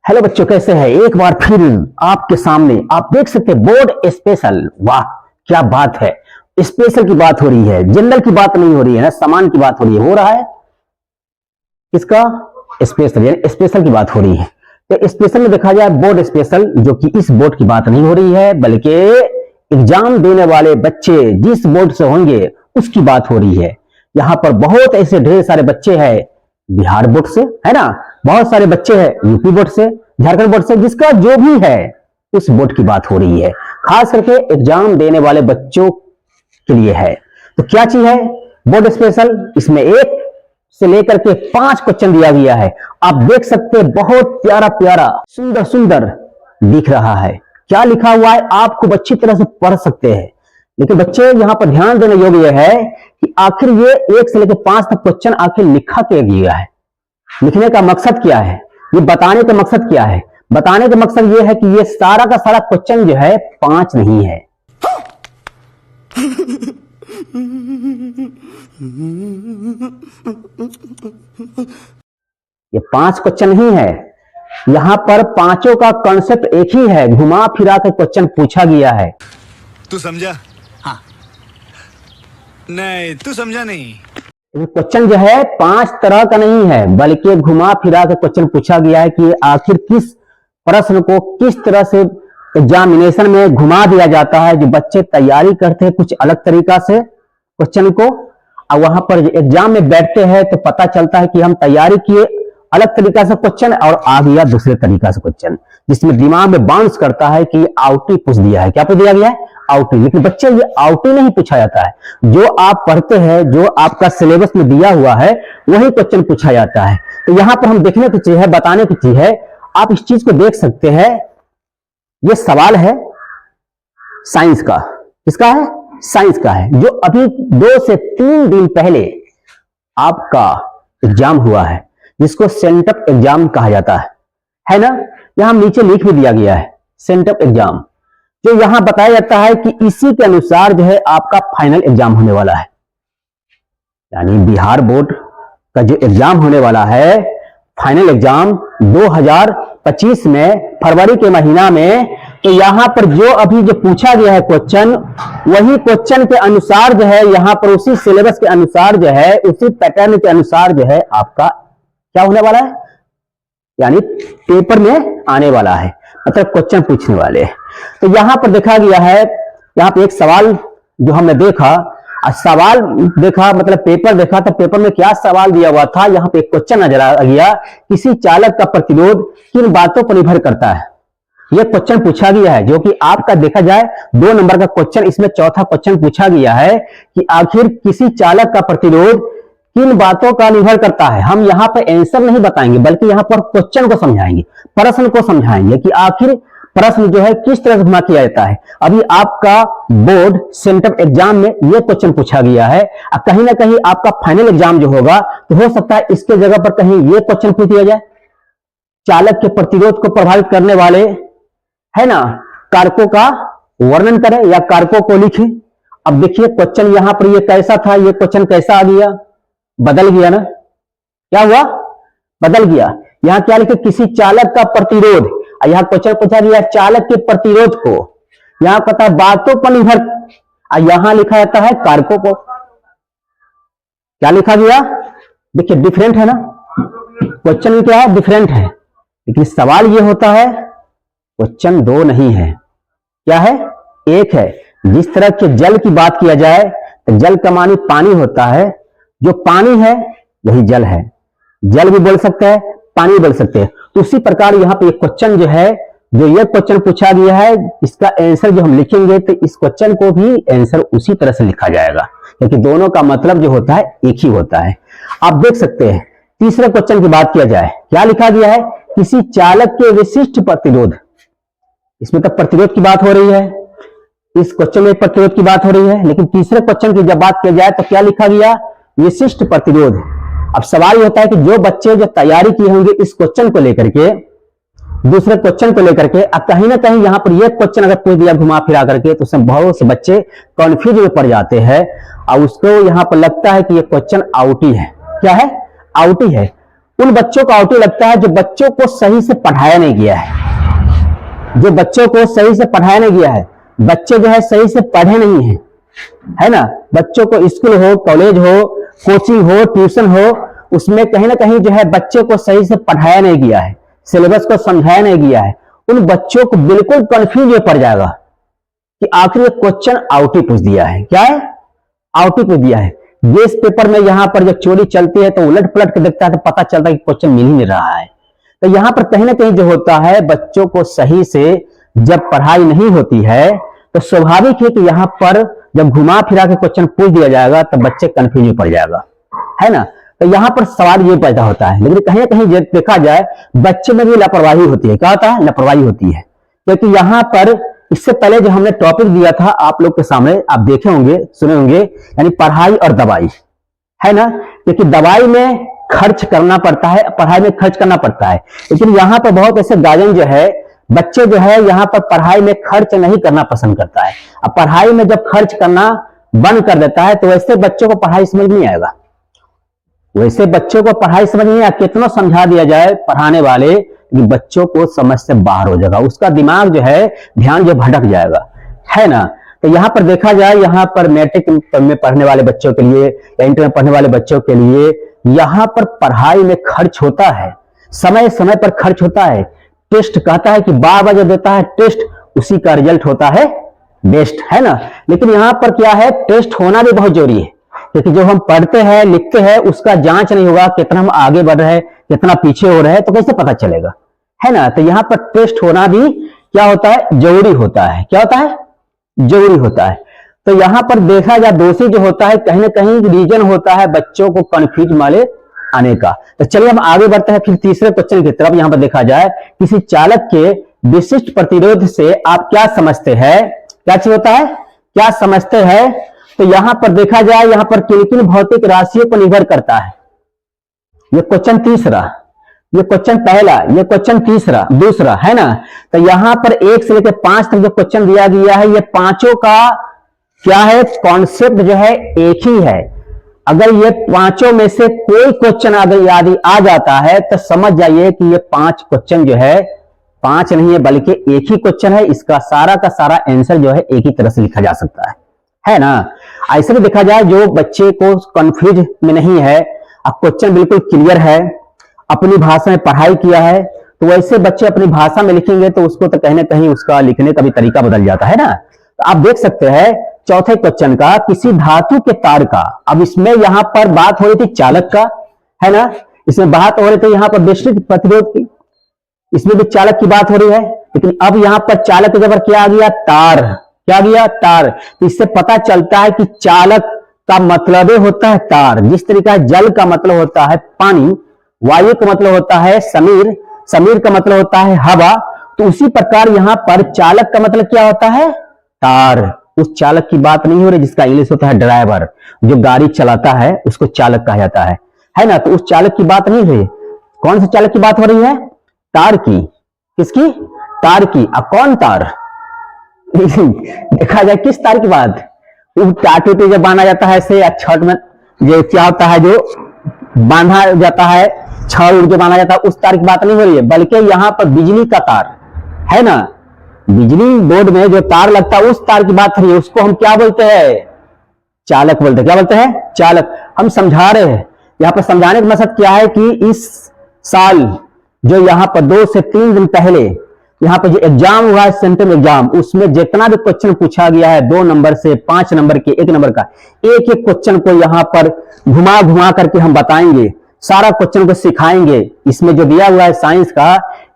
Hello बच्चों, कैसे हैं? एक बार फिर आपके सामने आप देख सकते हैं बोर्ड स्पेशल। वाह क्या बात है। स्पेशल की बात हो रही है, जनरल की बात नहीं हो रही है ना, सामान की बात हो रही है। हो रहा है किसका? स्पेशल, यानी स्पेशल की बात हो रही है। तो स्पेशल में देखा जाए बोर्ड स्पेशल, जो कि इस बोर्ड की बात नहीं हो रही है, बल्कि एग्जाम देने वाले बच्चे जिस बोर्ड से होंगे उसकी बात हो रही है। यहाँ पर बहुत ऐसे ढेर सारे बच्चे हैं बिहार बोर्ड से, है ना, बहुत सारे बच्चे हैं यूपी बोर्ड से, झारखंड बोर्ड से, जिसका जो भी है उस बोर्ड की बात हो रही है। खास करके एग्जाम देने वाले बच्चों के लिए है। तो क्या चीज है बोर्ड स्पेशल? इसमें 1 से लेकर के 5 क्वेश्चन दिया गया है। आप देख सकते हैं बहुत प्यारा प्यारा सुंदर सुंदर दिख रहा है। क्या लिखा हुआ है आप खूब अच्छी तरह से पढ़ सकते हैं, लेकिन बच्चे यहां पर ध्यान देने योग्य है कि आखिर ये 1 से लेकर 5 तक क्वेश्चन आखिर लिखा क्या गया है। लिखने का मकसद क्या है, ये बताने का मकसद क्या है? बताने का मकसद ये है कि ये सारा का सारा क्वेश्चन जो है 5 नहीं है। ये 5 क्वेश्चन नहीं है, यहां पर पांचों का कॉन्सेप्ट एक ही है। घुमा फिरा के क्वेश्चन पूछा गया है। तू समझा? हाँ। नहीं, तू समझा नहीं। क्वेश्चन जो है 5 तरह का नहीं है, बल्कि घुमा फिरा के क्वेश्चन पूछा गया है कि आखिर किस प्रश्न को किस तरह से एग्जामिनेशन में घुमा दिया जाता है। जो बच्चे तैयारी करते हैं कुछ अलग तरीका से क्वेश्चन को, और वहां पर एग्जाम में बैठते हैं तो पता चलता है कि हम तैयारी किए अलग तरीका से क्वेश्चन और आ गया दूसरे तरीका से क्वेश्चन, जिसमें दिमाग में बाउंस करता है कि आउटी पूछ दिया है। क्या पूछ दिया गया है? आउटी। लेकिन बच्चे ये आउटी नहीं पूछा जाता है। जो आप पढ़ते हैं, जो आपका सिलेबस में दिया हुआ है, वही क्वेश्चन पूछा जाता है। तो यहां पर हम देखने की चीज है, बताने की चीज है। आप इस चीज को देख सकते हैं। ये सवाल है साइंस का। किसका है? साइंस का है, जो अभी 2 से 3 दिन पहले आपका एग्जाम हुआ है, जिसको सेंटअप एग्जाम कहा जाता है ना। यहां नीचे लिख भी दिया गया है सेंटअप एग्जाम, जो यहां बताया जाता है कि इसी के अनुसार जो है आपका फाइनल एग्जाम होने वाला है। यानी बिहार बोर्ड का जो एग्जाम होने वाला है, फाइनल एग्जाम 2025 में फरवरी के महीना में, तो यहां पर जो अभी जो पूछा गया है क्वेश्चन, वही क्वेश्चन के अनुसार जो है, यहां पर उसी सिलेबस के अनुसार जो है, उसी पैटर्न के अनुसार जो है आपका क्या होने वाला है, यानी पेपर में आने वाला है, मतलब क्वेश्चन पूछने वाले। तो यहां पर देखा गया है, यहां पर एक सवाल जो हमने देखा, सवाल देखा मतलब पेपर देखा, तो पेपर में क्या सवाल दिया हुआ था। यहां पे एक क्वेश्चन नजर आ गया, किसी चालक का प्रतिरोध किन बातों पर निर्भर करता है। यह क्वेश्चन पूछा गया है, जो कि आपका देखा जाए 2 नंबर का क्वेश्चन, इसमें चौथा क्वेश्चन पूछा गया है कि आखिर किसी चालक का प्रतिरोध किन बातों का निर्भर करता है। हम यहां पर आंसर नहीं बताएंगे, बल्कि यहां पर क्वेश्चन को समझाएंगे, प्रश्न को समझाएंगे कि आखिर प्रश्न जो है किस तरह से घुमा किया जाता है। अभी आपका बोर्ड सेंटअप एग्जाम में यह क्वेश्चन पूछा गया है, और कहीं ना कहीं आपका फाइनल एग्जाम जो होगा, तो हो सकता है इसके जगह पर कहीं यह क्वेश्चन पूछ दिया जाए, चालक के प्रतिरोध को प्रभावित करने वाले, है ना, कारकों का वर्णन करें या कारकों को लिखें। अब देखिए क्वेश्चन यहां पर ये कैसा था, ये क्वेश्चन कैसा आ गया, बदल गया ना। क्या हुआ? बदल गया। यहां क्या लिखे? किसी चालक का प्रतिरोध, यहां क्वेश्चन पूछा गया चालक के प्रतिरोध को, यहां पता है बातों पर निर्भर, यहां लिखा जाता है कारकों को। क्या लिखा गया? देखिए डिफरेंट है ना, क्वेश्चन में क्या है? डिफरेंट है। लेकिन सवाल ये होता है क्वेश्चन 2 नहीं है, क्या है? 1 है। जिस तरह के जल की बात किया जाए, तो जल का मानी पानी होता है, जो पानी है वही जल है। जल भी बोल सकते हैं, पानी भी बोल सकते हैं। तो उसी प्रकार यहां पे एक क्वेश्चन जो है, जो ये क्वेश्चन पूछा गया है, इसका आंसर जो हम लिखेंगे, तो इस क्वेश्चन को भी आंसर उसी तरह से लिखा जाएगा, क्योंकि दोनों का मतलब जो होता है एक ही होता है। आप देख सकते हैं। तीसरे क्वेश्चन की बात किया जाए, क्या लिखा गया है? किसी चालक के विशिष्ट प्रतिरोध, इसमें तो प्रतिरोध की बात हो रही है, इस क्वेश्चन में प्रतिरोध की बात हो रही है। लेकिन तीसरे क्वेश्चन की जब बात की जाए, तो क्या लिखा गया? विशिष्ट प्रतिरोध। अब सवाल ये होता है कि जो बच्चे जो तैयारी किए होंगे इस क्वेश्चन को लेकर के, दूसरे क्वेश्चन को लेकर के, अब कहीं ना कहीं यहां पर यह क्वेश्चन अगर पूछ दिया घुमा फिरा करके, तो उसमें बहुत से बच्चे कंफ्यूज में पड़ जाते हैं, और उसको यहां पर लगता है कि यह क्वेश्चन आउटी है। क्या है? आउटी है। उन बच्चों को आउटी लगता है जो बच्चों को सही से पढ़ाया नहीं गया है, जो बच्चों को सही से पढ़ाया नहीं गया है। बच्चे जो है सही से पढ़े नहीं है, है ना। बच्चों को स्कूल हो, कॉलेज हो, कोचिंग हो, ट्यूशन हो, उसमें कहीं ना कहीं जो है बच्चे को सही से पढ़ाया नहीं गया है, सिलेबस को समझाया नहीं गया है। उन बच्चों को बिल्कुल कंफ्यूज पड़ जाएगा कि आखिर ये क्वेश्चन आउटी पूछ दिया है, क्या है, आउटी पूछ दिया है। गेस पेपर में यहां पर जब चोरी चलती है तो उलट पलट के देखता है तो पता चलता है कि क्वेश्चन मिल ही नहीं रहा है। तो यहां पर कहीं ना कहीं जो होता है, बच्चों को सही से जब पढ़ाई नहीं होती है तो स्वाभाविक है कि यहां पर जब घुमा फिरा के क्वेश्चन पूछ दिया जाएगा तो बच्चे कंफ्यूज पड़ जाएगा, है ना। तो यहां पर सवाल ये पैदा होता है। लेकिन कहीं ना कहीं देखा जाए बच्चे में भी लापरवाही होती है। क्या होता है, लापरवाही होती है। क्योंकि यहां पर इससे पहले जो हमने टॉपिक दिया था आप लोग के सामने, आप देखे होंगे, सुने होंगे, यानी पढ़ाई और दवाई, है ना। क्योंकि दवाई में खर्च करना पड़ता है, पढ़ाई में खर्च करना पड़ता है। लेकिन यहां पर बहुत ऐसे गार्जियन जो है, बच्चे जो है यहां पर पढ़ाई में खर्च नहीं करना पसंद करता है। अब पढ़ाई में जब खर्च करना बंद कर देता है तो वैसे बच्चों को पढ़ाई समझ नहीं आएगा, वैसे बच्चों को पढ़ाई समझ नहीं आएगा। कितना समझा दिया जाए पढ़ाने वाले, कि बच्चों को समझ से बाहर हो जाएगा, उसका दिमाग जो है, ध्यान जो भटक जाएगा, है ना। तो यहां पर देखा जाए, यहां पर मैट्रिक में पढ़ने वाले बच्चों के लिए या इंटर में पढ़ने वाले बच्चों के लिए यहां पर पढ़ाई में खर्च होता है, समय समय पर खर्च होता है। टेस्ट कहता है कि 12 बजे देता है टेस्ट, उसी का रिजल्ट होता है बेस्ट, है ना। लेकिन यहां पर क्या है, टेस्ट होना भी बहुत जरूरी है। क्योंकि जो हम पढ़ते हैं, लिखते हैं, उसका जांच नहीं होगा कितना हम आगे बढ़ रहे हैं, कितना पीछे हो रहे हैं, तो कैसे पता चलेगा, है ना। तो यहां पर टेस्ट होना भी क्या होता है, जरूरी होता है। क्या होता है, जरूरी होता है। तो यहां पर देखा जाए दोषी जो होता है, कहीं ना कहीं रीजन होता है बच्चों को कंफ्यूज वाले आने का। तो चलिए हम आगे बढ़ते हैं फिर तीसरे क्वेश्चन की तरफ। यहां पर देखा जाए, किसी चालक के विशिष्ट प्रतिरोध से आप क्या समझते हैं, क्या चीज होता है, क्या समझते हैं। तो यहां पर देखा जाए, यहां पर किन किन भौतिक राशियों पर निर्भर करता है। ये क्वेश्चन तीसरा, ये क्वेश्चन पहला, ये क्वेश्चन तीसरा, दूसरा, है ना। तो यहां पर 1 से लेकर 5 तक जो क्वेश्चन दिया गया है, ये पांचों का क्या है, कॉन्सेप्ट जो है एक ही है। अगर ये पांचों में से कोई क्वेश्चन अगर याद आ जाता है तो समझ जाइए कि ये 5 क्वेश्चन जो है, 5 नहीं है बल्कि एक ही क्वेश्चन है। इसका सारा का सारा आंसर जो है एक ही तरह से लिखा जा सकता है ना। ऐसे भी देखा जाए, जो बच्चे को कंफ्यूज में नहीं है, अब क्वेश्चन बिल्कुल क्लियर है, अपनी भाषा में पढ़ाई किया है, तो वैसे बच्चे अपनी भाषा में लिखेंगे तो उसको तो कहीं ना कहीं उसका लिखने का भी तरीका बदल जाता है ना। तो आप देख सकते हैं चौथे क्वेश्चन का, किसी धातु के तार का, अब इसमें यहां पर बात हो रही थी चालक का, है ना। इसमें बात हो रही थी यहां पर विशिष्ट प्रतिरोध की, इसमें भी चालक की बात हो रही है। लेकिन अब यहां पर चालक के जगह क्या आ गया, तार, क्या आ गया, तार। तो इससे पता चलता है कि चालक का मतलब होता है तार। जिस तरीका जल का मतलब होता है पानी, वायु का मतलब होता है समीर, समीर का मतलब होता है हवा, तो उसी प्रकार यहां पर चालक का मतलब क्या होता है, तार। उस चालक की बात नहीं हो रही जिसका इंग्लिश होता है ड्राइवर, जो गाड़ी चलाता है उसको चालक कहा जाता है ना। तो उस चालक की बात नहीं हो रही। कौन से चालक की बात हो रही है, तार की। किसकी, तार की। अब कौन तार देखा जाए किस तार की बात, टाटू पे जब बांधा जाता है ऐसे, छठ में जो क्या होता है, जो बांधा जाता है, छड़ जो बांधा जाता है, उस तार की बात नहीं हो रही है, बल्कि यहां पर बिजली का तार, है ना। बिजली बोर्ड में जो तार लगता है उस तार की बात हो रही है, उसको हम क्या बोलते हैं, चालक बोलते हैं। क्या बोलते हैं, चालक। हम समझा रहे हैं, यहां पर समझाने का मकसद क्या है कि इस साल जो यहां पर 2 से 3 दिन पहले यहां पर जो एग्जाम हुआ है, सेंट्रल एग्जाम, उसमें जितना भी क्वेश्चन पूछा गया है 2 नंबर से 5 नंबर के, 1 नंबर का, एक एक क्वेश्चन को यहां पर घुमा घुमा करके हम बताएंगे, सारा क्वेश्चन को सिखाएंगे। इसमें जो दिया हुआ है साइंस का,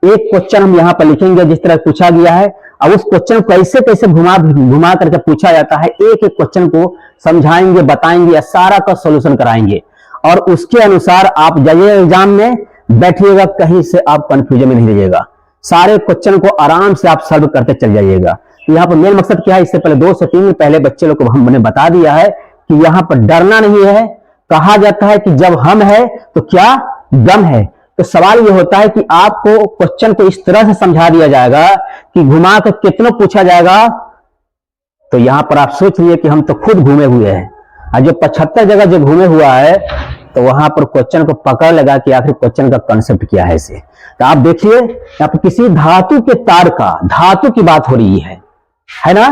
एक क्वेश्चन हम यहां पर लिखेंगे जिस तरह पूछा गया है, और उस क्वेश्चन को कैसे कैसे घुमा घुमा करके पूछा जाता है, एक एक क्वेश्चन को समझाएंगे, बताएंगे, सारा का सोल्यूशन कराएंगे। और उसके अनुसार आप जाइए एग्जाम में, बैठिएगा, कहीं से आप कंफ्यूजन में नहीं रहिएगा, सारे क्वेश्चन को आराम से आप सॉल्व करते चल जाइएगा। तो यहाँ पर मेन मकसद क्या है, इससे पहले 2 से 3 दिन पहले बच्चे लोग को हमने बता दिया है कि यहाँ पर डरना नहीं है। कहा जाता है कि जब हम है तो क्या गम है। तो सवाल ये होता है कि आपको क्वेश्चन को इस तरह से समझा दिया जाएगा कि घुमा कर कितना पूछा जाएगा। तो यहां पर आप सोच लिए कि हम तो खुद घूमे हुए हैं, और जो 75 जगह जो घूमे हुआ है तो वहां पर क्वेश्चन को पकड़ लगा कि आखिर क्वेश्चन का कॉन्सेप्ट क्या है इसे। तो आप देखिए यहाँ पर किसी धातु के तार का, धातु की बात हो रही है ना।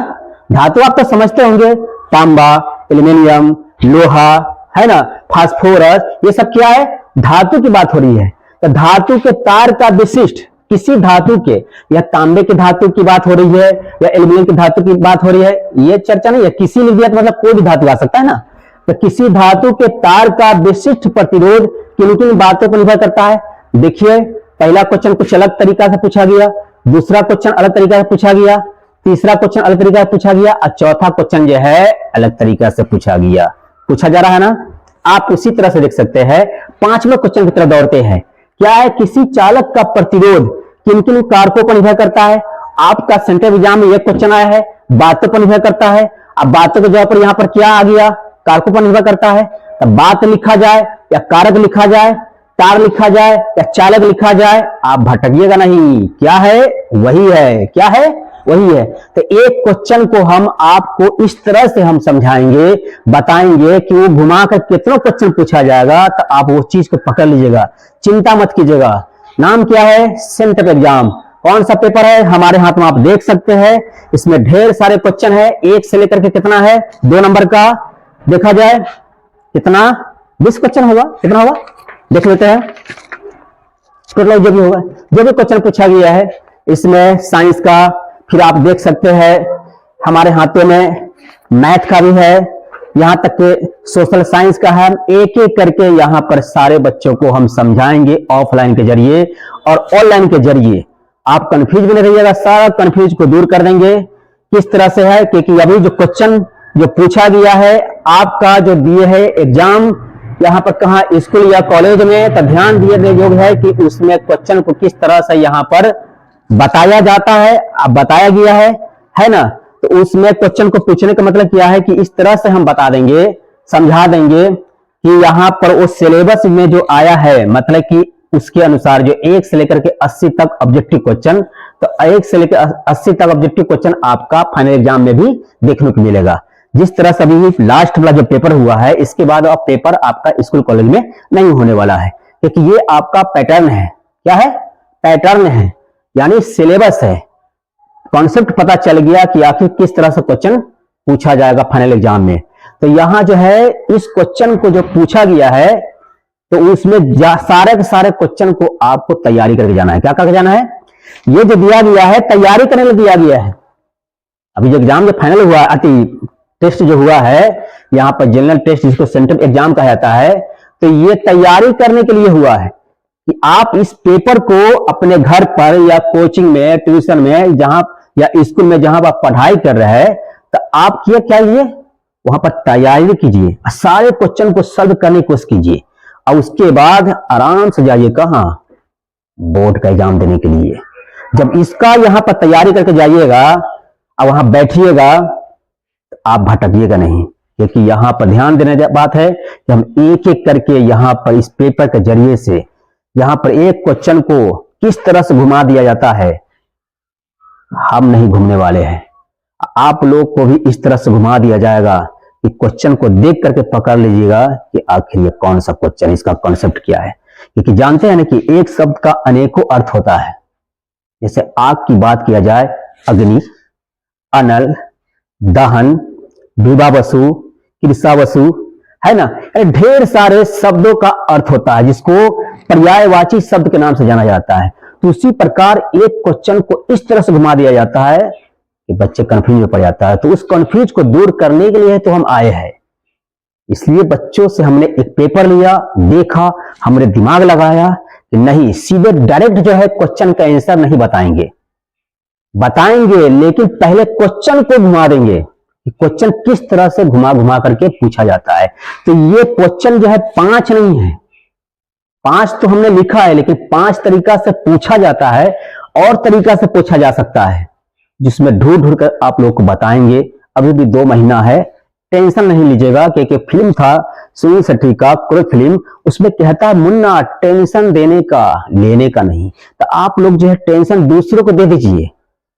धातु आप तो समझते होंगे, तांबा, एल्यूमिनियम, लोहा, है ना, फास्फोरस, ये सब क्या है, धातु की बात हो रही है। तो धातु के तार का विशिष्ट, किसी धातु के, या तांबे की धातु की बात हो रही है या एल्यूमिनियम की धातु की बात हो रही है, ये चर्चा नहीं है। किसी लिख दिया तो मतलब कोई भी धातु आ सकता है ना। तो किसी धातु के तार का विशिष्ट प्रतिरोध किन किन बातों पर निर्भर करता है। देखिए पहला क्वेश्चन कुछ अलग तरीका से पूछा गया, दूसरा क्वेश्चन अलग तरीका से पूछा गया, तीसरा क्वेश्चन अलग तरीका से पूछा गया, और चौथा क्वेश्चन जो है अलग तरीका से पूछा गया, पूछा जा रहा है ना। आप उसी तरह से देख सकते हैं पांचवें क्वेश्चन की तरफ दौड़ते हैं। क्या है, किसी चालक का प्रतिरोध किन किन कारकों पर निर्भर करता है। आपका सेंट्रल एग्जाम में एक क्वेश्चन आया है, बातों पर निर्भर करता है। अब बातों के जगह पर यहां पर क्या आ गया, कारकों पर निर्भर करता है। तो बात लिखा जाए या कारक लिखा जाए, तार लिखा जाए या चालक लिखा जाए, आप भटकिएगा नहीं। क्या है, वही है। क्या है, वही है। तो एक क्वेश्चन को हम आपको इस तरह से हम समझाएंगे, बताएंगे कि वो घुमाकर कितना क्वेश्चन पूछा जाएगा, तो आप वो चीज को पकड़ लीजिएगा, चिंता मत कीजिएगा। नाम क्या है, सेंट्रल एग्जाम। कौन सा पेपर है, हमारे हाथ में आप देख सकते हैं। इसमें ढेर सारे क्वेश्चन है, एक से लेकर के कितना है, 2 नंबर का देखा जाए कितना, 20 क्वेश्चन होगा, कितना होगा देख लेते हैं। टोटल जो भी होगा, जो भी क्वेश्चन पूछा गया है इसमें साइंस का, फिर आप देख सकते हैं हमारे हाथों में मैथ का भी है, यहां तक के सोशल साइंस का है। एक एक करके यहां पर सारे बच्चों को हम समझाएंगे ऑफलाइन के जरिए और ऑनलाइन के जरिए। आप कंफ्यूज भी नहीं रहिएगा, सारा कंफ्यूज को दूर कर देंगे। किस तरह से है, क्योंकि अभी जो क्वेश्चन जो पूछा गया है आपका जो दिए है एग्जाम, यहाँ पर कहा स्कूल या कॉलेज में, तो ध्यान दिए योग है कि उसमें क्वेश्चन को किस तरह से यहाँ पर बताया जाता है, अब बताया गया है ना। तो उसमें क्वेश्चन को पूछने का मतलब क्या है कि इस तरह से हम बता देंगे, समझा देंगे कि यहाँ पर वो सिलेबस में जो आया है, मतलब कि उसके अनुसार जो 1 से लेकर के 80 तक ऑब्जेक्टिव क्वेश्चन, तो 1 से लेकर 80 तक ऑब्जेक्टिव क्वेश्चन आपका फाइनल एग्जाम में भी देखने को मिलेगा। जिस तरह से अभी लास्ट वाला जो पेपर हुआ है, इसके बाद अब पेपर आपका स्कूल कॉलेज में नहीं होने वाला है, क्योंकि ये आपका पैटर्न है। क्या है, पैटर्न है, यानी सिलेबस है। कॉन्सेप्ट पता चल गया कि आखिर किस तरह से क्वेश्चन पूछा जाएगा फाइनल एग्जाम में। तो यहां जो है इस क्वेश्चन को जो पूछा गया है, तो उसमें सारे के सारे क्वेश्चन को आपको तैयारी करके जाना है। क्या करके जाना है, ये जो दिया गया है तैयारी करने के लिए दिया गया है। अभी जो एग्जाम जो फाइनल हुआ, टेस्ट जो हुआ है यहाँ पर, जनरल टेस्ट जिसको सेंट्रल एग्जाम कहा जाता है, तो ये तैयारी करने के लिए हुआ है कि आप इस पेपर को अपने घर पर या कोचिंग में, ट्यूशन में, जहां या स्कूल में जहां आप पढ़ाई कर रहे हैं, तो आप क्या कीजिए, वहां पर तैयारी कीजिए, सारे क्वेश्चन को सॉल्व करने की कोशिश कीजिए, और उसके बाद आराम से जाइए कहां, बोर्ड का एग्जाम देने के लिए। जब इसका यहां पर तैयारी करके जाइएगा और वहां बैठिएगा, तो आप भटकिएगा नहीं, क्योंकि यहां पर ध्यान देने की बात है कि हम एक एक करके यहां पर इस पेपर के जरिए से यहां पर एक क्वेश्चन को किस तरह से घुमा दिया जाता है, हम नहीं घूमने वाले हैं। आप लोग को भी इस तरह से घुमा दिया जाएगा कि क्वेश्चन को देख करके पकड़ लीजिएगा कि आखिर ये कौन सा क्वेश्चन, इसका कॉन्सेप्ट क्या है। क्योंकि जानते हैं ना कि एक शब्द का अनेकों अर्थ होता है। जैसे आग की बात किया जाए, अग्नि, अनल, दहन, विवावसु, कृषावसु, है ना, ढेर सारे शब्दों का अर्थ होता है जिसको पर्यायवाची शब्द के नाम से जाना जाता है। तो उसी प्रकार एक क्वेश्चन को इस तरह से घुमा दिया जाता है कि बच्चे कंफ्यूज में पड़ जाता है। तो उस कंफ्यूज को दूर करने के लिए तो हम आए हैं। इसलिए बच्चों से हमने एक पेपर लिया, देखा, हमने दिमाग लगाया कि नहीं, सीधे डायरेक्ट जो है क्वेश्चन का आंसर नहीं बताएंगे, लेकिन पहले क्वेश्चन को घुमा देंगे कि क्वेश्चन किस तरह से घुमा घुमा करके पूछा जाता है। तो ये क्वेश्चन जो है 5 नहीं है, 5 तो हमने लिखा है, लेकिन 5 तरीका से पूछा जाता है और तरीका से पूछा जा सकता है, जिसमें ढूंढ ढूंढ कर आप लोग को बताएंगे। अभी भी 2 महीना है, टेंशन नहीं लीजिएगा। क्योंकि फिल्म था सुनील शेट्टी का कोई फिल्म, उसमें कहता है मुन्ना टेंशन देने का, लेने का नहीं। तो आप लोग जो है टेंशन दूसरों को दे दीजिए,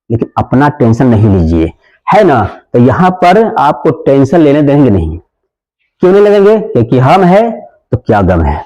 लेकिन अपना टेंशन नहीं लीजिए, है ना। तो यहां पर आपको टेंशन लेने देंगे नहीं। क्यों नहीं लगेंगे, क्योंकि हम है तो क्या गम है।